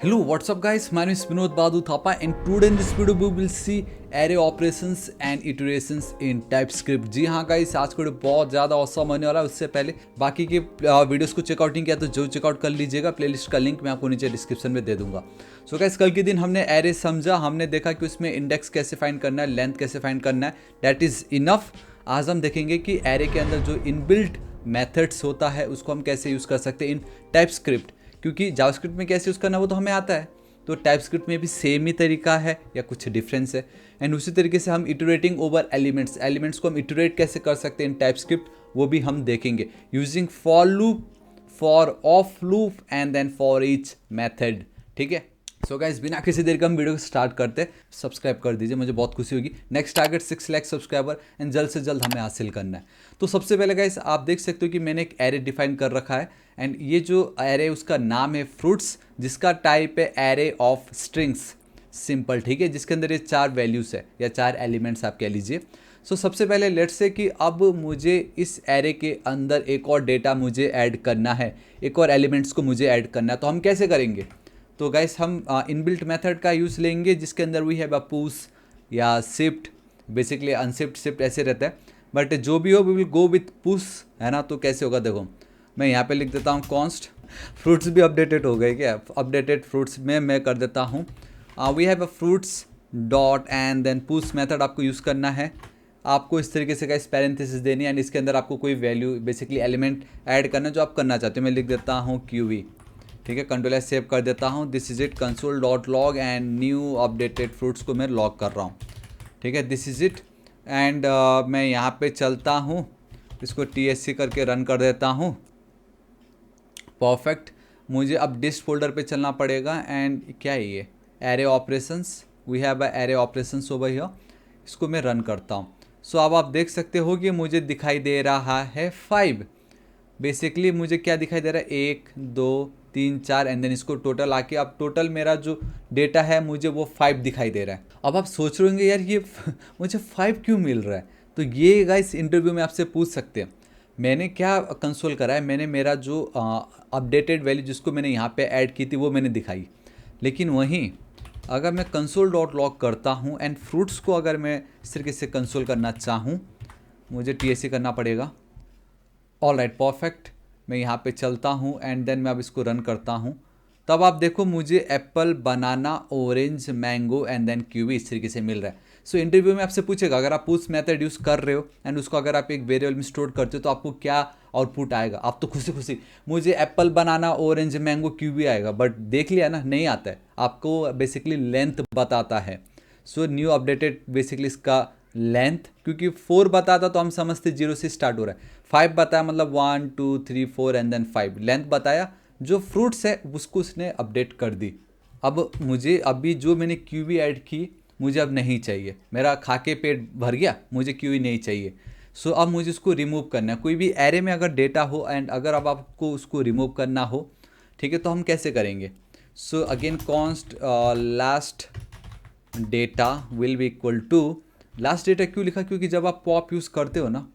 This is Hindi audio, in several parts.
Hello, what's up guys? My name is Vinod Badu Thapa and today in this video we will see array operations and iterations in TypeScript। जी हाँ गाइस, आज को बहुत ज़्यादा औसम होने वाला है। उससे पहले बाकी के वीडियोस को चेकआउट नहीं किया तो जो चेकआउट कर लीजिएगा। प्लेलिस्ट का लिंक मैं आपको नीचे डिस्क्रिप्शन में दे दूंगा। सो गाइस, कल के दिन हमने एरे समझा, हमने देखा कि उसमें इंडेक्स कैसे फाइंड करना है, लेंथ कैसे फाइंड करना है। That is enough. आज हम देखेंगे कि एरे के अंदर जो इनबिल्ट मेथड्स होता है उसको हम कैसे यूज़ कर सकते हैं इन टाइपस्क्रिप्ट, क्योंकि जावास्क्रिप्ट में कैसे यूज़ करना वो तो हमें आता है, तो टाइपस्क्रिप्ट में भी सेम ही तरीका है या कुछ डिफरेंस है। एंड उसी तरीके से हम इटरेटिंग ओवर एलिमेंट्स को हम इटरेट कैसे कर सकते हैं इन टाइपस्क्रिप्ट, वो भी हम देखेंगे using for loop, for of loop and then for each method. ठीक है, सो गाइस, बिना किसी देर का हम वीडियो को स्टार्ट करते। सब्सक्राइब कर दीजिए, मुझे बहुत खुशी होगी। Next target 6 lakh subscriber and जल्द से जल्द हमें हासिल करना है। तो सबसे पहले गाइस, आप देख सकते हो कि मैंने एक एरे डिफाइन कर रखा है एंड ये जो एरे उसका नाम है फ्रूट्स, जिसका टाइप है एरे ऑफ स्ट्रिंग्स, सिंपल। ठीक है, जिसके अंदर ये 4 वैल्यूज़ है या 4 एलिमेंट्स आप कह लीजिए। सो सबसे पहले लेट्स से कि अब मुझे इस एरे के अंदर एक और डेटा मुझे ऐड करना है, एक और एलिमेंट्स को मुझे ऐड करना है। तो हम कैसे करेंगे? तो गाइस, हम इनबिल्ट मेथड का यूज़ लेंगे जिसके अंदर वी हैव अ पुश या शिफ्ट, बेसिकली अनशिफ्ट शिफ्ट ऐसे रहता है, बट जो भी हो we will go with push, है ना। तो कैसे होगा देखो, मैं यहाँ पे लिख देता हूँ कॉन्स्ट। फ्रूट्स भी अपडेटेड हो गए क्या? अपडेटेड फ्रूट्स में मैं कर देता हूँ we have a fruits dot and then push method आपको यूज़ करना है। आपको इस तरीके से गाइस पैरेंथेसिस देनी है एंड इसके अंदर आपको कोई वैल्यू बेसिकली एलिमेंट ऐड करना जो आप करना चाहते हो। मैं लिख देता हूँ QE। ठीक है, कंट्रोल एस सेव कर देता हूँ। This is it console dot log and new updated fruits को मैं लॉग कर रहा हूँ। ठीक है, दिस इज इट एंड मैं यहाँ पे चलता हूँ, इसको TSC करके रन कर देता हूँ। परफेक्ट। मुझे अब डिस्ट फोल्डर पे चलना पड़ेगा एंड क्या है ये array operations, we have a array operations over here. इसको मैं रन करता हूँ। सो अब आप देख सकते हो कि मुझे दिखाई दे रहा है 5। बेसिकली मुझे क्या दिखाई दे रहा है 1 2 3 4 एंड देन इसको टोटल आके अब टोटल मेरा जो डेटा है मुझे वो 5 दिखाई दे रहा है। अब आप सोच रहे होंगे यार ये मुझे 5 क्यों मिल रहा है? तो ये गाइस इंटरव्यू में आपसे पूछ सकते हैं। मैंने क्या कंसोल करा है, मैंने मेरा जो अपडेटेड वैल्यू जिसको मैंने यहाँ पे ऐड की थी वो मैंने दिखाई, लेकिन वहीं अगर मैं कंसोल डॉट लॉग करता हूँ एंड फ्रूट्स को अगर मैं इस तरीके से कंसोल करना चाहूँ, मुझे TSC करना पड़ेगा। All right, perfect. मैं यहाँ पे चलता हूँ एंड देन मैं अब इसको रन करता हूँ। तब आप देखो मुझे apple, banana, orange, mango and then QE इस तरीके से मिल रहा है। सो इंटरव्यू में आपसे पूछेगा, अगर आप पुश मेथड यूज़ कर रहे हो एंड उसको अगर आप एक वेरिएबल में स्टोर करते हो तो आपको क्या आउटपुट आएगा? आप तो खुशी खुशी मुझे apple, banana, orange, mango, QE आएगा, बट देख लिया ना, नहीं आता है। आपको बेसिकली लेंथ बताता है। सो न्यू अपडेटेड बेसिकली इसका लेंथ, क्योंकि 4 बताता तो हम समझते 0 से स्टार्ट हो रहा है, 5 बताया मतलब 1 2 3 4 एंड देन 5 लेंथ बताया। जो फ्रूट्स है उसको उसने अपडेट कर दी। अब मुझे अभी जो मैंने QE ऐड की मुझे अब नहीं चाहिए, मेरा खा के पेट भर गया, मुझे QE नहीं चाहिए। सो अब मुझे उसको रिमूव करना है। कोई भी एरे में अगर डेटा हो एंड अगर अब आपको उसको रिमूव करना हो, ठीक है, तो हम कैसे करेंगे? So again const last data will be equal to, last data क्यों लिखा? क्योंकि जब आप पॉप यूज़ करते हो ना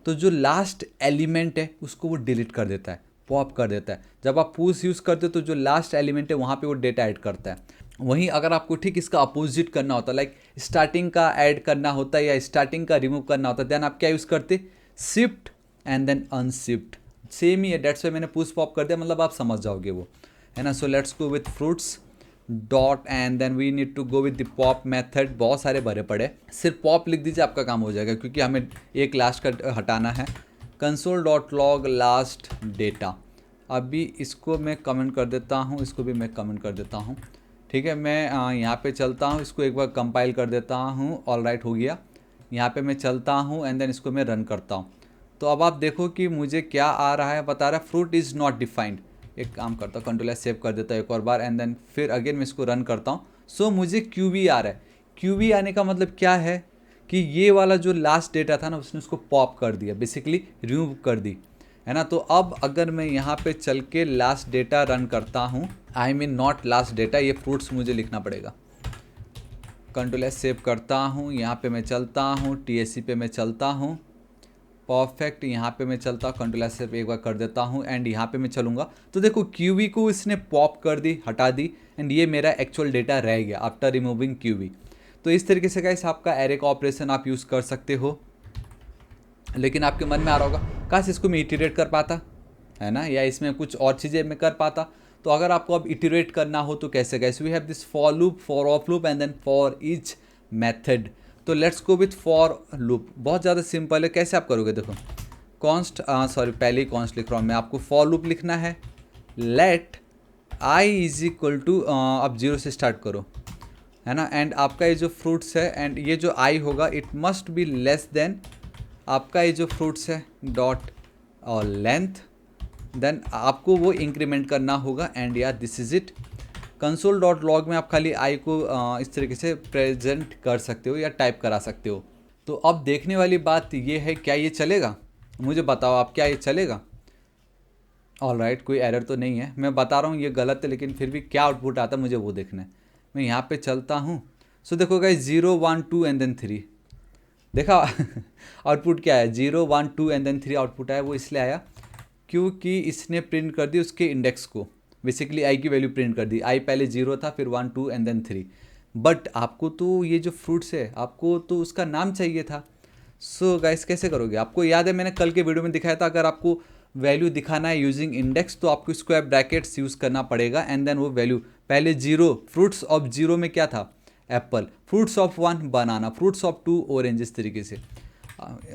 तो जो लास्ट एलिमेंट है उसको वो डिलीट कर देता है, पॉप कर देता है। जब आप पुश यूज़ करते हो तो जो लास्ट एलिमेंट है वहाँ पे वो डेटा ऐड करता है। वहीं अगर आपको ठीक इसका अपोजिट करना होता है, लाइक स्टार्टिंग का ऐड करना होता है या स्टार्टिंग का रिमूव करना होता है, देन आप क्या यूज़ करते? Shift and then unshift. Same ही है, डेट्स वाई मैंने पुश पॉप कर दिया, मतलब आप समझ जाओगे वो, है ना। So let's go with fruits dot and then we need to go with the pop method. बहुत सारे भरे पड़े, सिर्फ पॉप लिख दीजिए आपका काम हो जाएगा, क्योंकि हमें एक लास्ट का हटाना है। Console dot log last data. अभी इसको मैं कमेंट कर देता हूँ, इसको भी मैं कमेंट कर देता हूँ। ठीक है, मैं यहाँ पे चलता हूँ, इसको एक बार कंपाइल कर देता हूँ। ऑल राइट, हो गया। यहाँ पे मैं चलता हूँ एंड देन इसको मैं रन करता हूँ। तो अब आप देखो कि मुझे क्या आ रहा है, बता रहा है फ्रूट इज़ नॉट डिफाइंड। एक काम करता हूँ, कंट्रोल एस सेव कर देता हूँ एक और बार एंड देन फिर अगेन मैं इसको रन करता हूँ। सो मुझे QE आ रहा है। QE आने का मतलब क्या है कि ये वाला जो लास्ट डेटा था ना उसने उसको पॉप कर दिया, बेसिकली रिमूव कर दी, है ना। तो अब अगर मैं यहाँ पे चल के लास्ट डेटा रन करता हूँ, I mean not last data, ये फ्रूट्स मुझे लिखना पड़ेगा। कंट्रोल एस सेव करता हूँ, यहाँ पे मैं चलता हूँ, TSC पे मैं चलता हूँ। परफेक्ट। यहाँ पे मैं चलता हूँ, कंट्रोल से एक बार कर देता हूँ एंड यहाँ पे मैं चलूँगा तो देखो क्यूवी को इसने पॉप कर दी, हटा दी एंड ये मेरा एक्चुअल डेटा रह गया आफ्टर रिमूविंग क्यूवी। तो इस तरीके से गाइस आपका एरे का ऑपरेशन आप यूज़ कर सकते हो। लेकिन आपके मन में आ रहा होगा काश इसको मैं इटरेट कर पाता, है ना, या इसमें कुछ और चीज़ें मैं कर पाता। तो अगर आपको अब इटरेट करना हो तो कैसे guys, we have this for loop, for of loop and then for each method. तो let's go with for loop. बहुत ज़्यादा सिंपल है, कैसे आप करोगे, देखो कॉन्स्ट पहले ही कॉन्स्ट लिख रहा हूँ मैं, आपको फॉर लूप लिखना है। Let i is equal to, अब 0 से स्टार्ट करो, है ना, एंड आपका ये जो फ्रूट्स है एंड ये जो आई होगा it must be less than आपका ये जो फ्रूट्स है डॉट और लेंथ, देन आपको वो इंक्रीमेंट करना होगा एंड या this is it. Console dot log में आप खाली आई को इस तरीके से प्रेजेंट कर सकते हो या टाइप करा सकते हो। तो अब देखने वाली बात ये है, क्या ये चलेगा, मुझे बताओ आप, क्या ये चलेगा। ऑलराइट, कोई एरर तो नहीं है, मैं बता रहा हूँ ये गलत है लेकिन फिर भी क्या आउटपुट आता है मुझे वो देखना है। मैं यहाँ पे चलता हूँ, सो देखो गाइस 0 1 2 एंड देन 3, देखा आउटपुट क्या है, 0 1 2 एंड देन 3 आउटपुट आया। वो इसलिए आया क्योंकि इसने प्रिंट कर दी उसके इंडेक्स को, बेसिकली आई की वैल्यू प्रिंट कर दी। आई पहले 0 था, फिर 1 2 एंड देन 3। बट आपको तो ये जो फ्रूट्स है आपको तो उसका नाम चाहिए था। सो गाइस कैसे करोगे, आपको याद है मैंने कल के वीडियो में दिखाया था, अगर आपको वैल्यू दिखाना है यूजिंग इंडेक्स तो आपको स्क्वायर ब्रैकेट्स यूज़ करना पड़ेगा एंड देन वो वैल्यू पहले 0, फ्रूट्स ऑफ 0 में क्या था, Apple, fruits of 1 banana, fruits of 2 orange, इस तरीके से।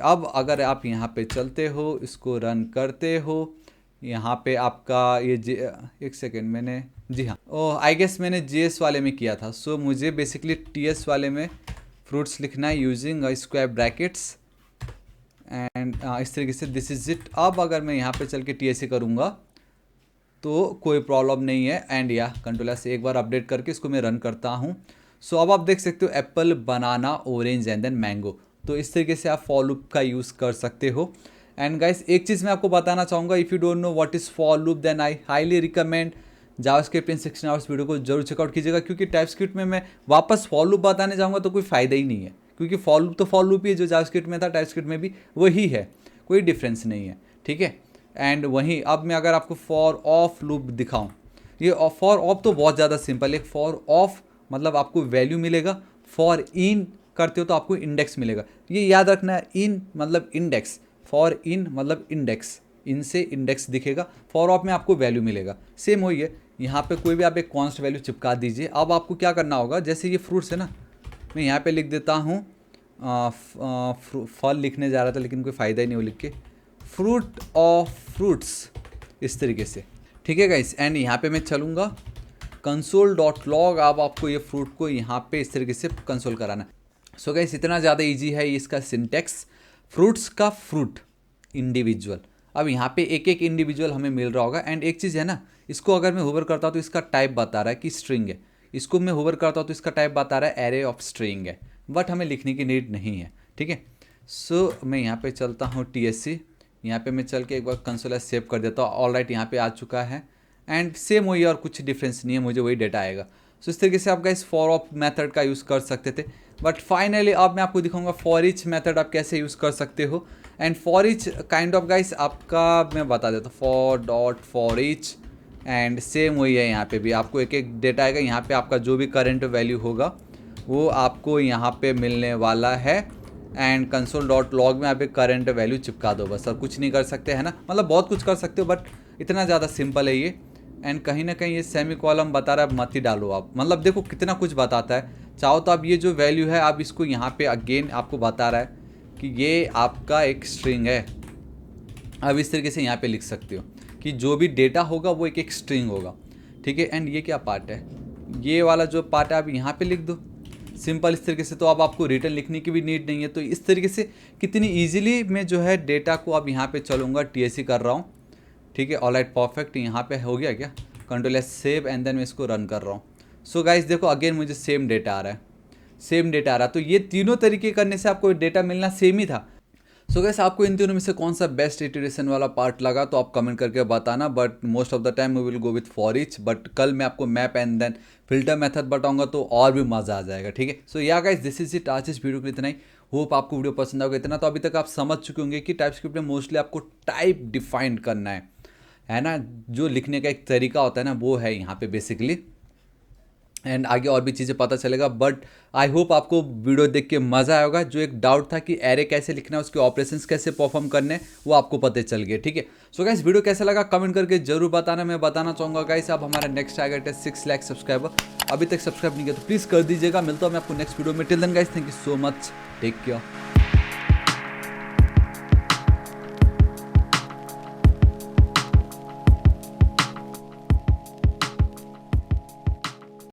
अब अगर आप यहाँ पे चलते हो, इसको रन करते हो, यहाँ पे आपका ये एक सेकेंड, मैंने जी हाँ आई गेस मैंने जीएस वाले में किया था। सो मुझे बेसिकली टीएस वाले में फ्रूट्स लिखना है यूजिंग स्क्वायर ब्रैकेट्स एंड इस तरीके से, दिस इज इट। अब अगर मैं यहाँ पे चल के टीएससी करूँगा तो कोई प्रॉब्लम नहीं है एंड या कंट्रोलर से एक बार अपडेट करके इसको मैं रन करता हूँ। सो अब आप देख सकते हो apple, banana, orange and then mango. तो इस तरीके से आप फॉर लूप का यूज़ कर सकते हो। एंड गाइस एक चीज़ मैं आपको बताना चाहूँगा, if you don't know what is for loop then I highly recommend JavaScript in 16 hours video को जरूर चेकआउट कीजिएगा, क्योंकि टाइपस्क्रिप्ट में मैं वापस फॉर लूप बताने जाऊँगा तो कोई फ़ायदा ही नहीं है, क्योंकि फॉर लूप तो फॉर लूप ही है, जो जावास्क्रिप्ट में था टाइपस्क्रिप्ट में भी वही है, कोई डिफरेंस नहीं है, ठीक है। एंड वहीं अब मैं अगर आपको फॉर ऑफ लूप दिखाऊँ, ये फॉर ऑफ तो बहुत ज़्यादा सिंपल है। फॉर ऑफ मतलब आपको वैल्यू मिलेगा, फॉर इन करते हो तो आपको इंडेक्स मिलेगा, ये याद रखना है। इन मतलब इंडेक्स, फॉर इन मतलब इंडेक्स, इन से इंडेक्स दिखेगा, फॉर ऑफ में आपको वैल्यू मिलेगा। सेम वही है, यहाँ पे कोई भी आप एक कॉन्स्ट वैल्यू चिपका दीजिए। अब आपको क्या करना होगा, जैसे ये फ्रूट्स है ना, मैं यहाँ पे लिख देता हूँ, फल लिखने जा रहा था लेकिन कोई फ़ायदा ही नहीं वो लिख के, फ्रूट ऑफ फ्रूट्स, इस तरीके से, ठीक है गाइस। एंड यहाँ पे मैं चलूँगा कंसोल डॉट लॉग, अब आपको ये फ्रूट को यहाँ पे इस तरीके से कंसोल कराना। सो गाइस इतना ज़्यादा इजी है इसका सिंटेक्स, फ्रूट्स का फ्रूट इंडिविजुअल। अब यहाँ पे एक एक इंडिविजुअल हमें मिल रहा होगा। एंड एक चीज़ है ना, इसको अगर मैं होवर करता हूँ तो इसका टाइप बता रहा है कि स्ट्रिंग है, इसको मैं होवर करता हूँ तो इसका टाइप बता रहा है एरे ऑफ स्ट्रिंग है, बट हमें लिखने की नीड नहीं है, ठीक है। सो मैं यहाँ पे चलता हूँ टीएससी, यहाँ पे मैं चल के एक बार कंसोल सेव कर देता हूँ। ऑलराइट यहाँ पे आ चुका है एंड सेम वही और कुछ डिफरेंस नहीं है, मुझे वही डेटा आएगा। सो इस तरीके से आप गाइस फॉर ऑफ मेथड का यूज़ कर सकते थे, बट फाइनली अब मैं आपको दिखाऊंगा फॉर ईच मेथड आप कैसे यूज़ कर सकते हो। And for each kind of guys आपका मैं बता देता हूँ, for dot for each and same वही है, यहाँ पे भी आपको एक एक डेटा आएगा। यहाँ पे आपका जो भी करंट वैल्यू होगा वो आपको यहाँ पे मिलने वाला है। एंड कंसोल डॉट लॉग में आप एक करंट वैल्यू चिपका दो, बस और कुछ नहीं कर सकते, है ना, मतलब बहुत कुछ कर सकते हो बट इतना ज़्यादा सिंपल है ये। एंड कहीं ना कहीं ये सेमी कॉलम बता रहा है, मत ही डालो आप, मतलब देखो कितना कुछ बताता है। चाहो तो आप ये जो वैल्यू है आप इसको यहाँ पे अगेन आपको बता रहा है कि ये आपका एक स्ट्रिंग है, आप इस तरीके से यहाँ पे लिख सकते हो कि जो भी डेटा होगा वो एक एक स्ट्रिंग होगा, ठीक है। एंड ये क्या पार्ट है, ये वाला जो पार्ट है आप यहाँ पे लिख दो, सिंपल इस तरीके से। तो अब आपको रिटर्न लिखने की भी नीड नहीं है। तो इस तरीके से कितनी ईजिली मैं जो है डेटा को अब यहाँ पे चलूँगा, टीएससी कर रहा हूँ, ठीक है। ऑलराइट परफेक्ट, यहाँ पे हो गया क्या, control S save and then मैं इसको रन कर रहा हूँ। सो गाइस देखो अगेन मुझे सेम डेटा आ रहा है, सेम डेटा आ रहा है। तो ये तीनों तरीके करने से आपको डेटा मिलना सेम ही था। सो गाइस आपको इन तीनों में से कौन सा बेस्ट इटरेशन वाला पार्ट लगा तो आप कमेंट करके बताना, but most of the time we will go with for each. But कल मैं आपको map and then filter method बताऊंगा तो और भी मज़ा आ जाएगा, ठीक है। सो या गाइस दिस इज इट, आज इस वीडियो के लिए इतना ही। होप आपको वीडियो पसंद आएगा। इतना तो अभी तक आप समझ चुके होंगे कि टाइपस्क्रिप्ट में मोस्टली आपको टाइप डिफाइन करना है ना, जो लिखने का एक तरीका होता है ना, वो है यहाँ पे बेसिकली। एंड आगे और भी चीज़ें पता चलेगा, बट आई होप आपको वीडियो देख के मज़ा आएगा। जो एक डाउट था कि एरे कैसे लिखना है, उसके ऑपरेशंस कैसे परफॉर्म करने हैं, वो आपको पता चल गया। ठीक है, सो गाइस वीडियो कैसा लगा कमेंट करके जरूर बताना। मैं बताना चाहूँगा गाइस, अब हमारा नेक्स्ट टारगेट है 6 लाख सब्सक्राइबर। अभी तक सब्सक्राइब नहीं किया तो प्लीज़ कर दीजिएगा। मिलता हूँ मैं आपको नेक्स्ट वीडियो में। Till then guys, thank you so much, take care.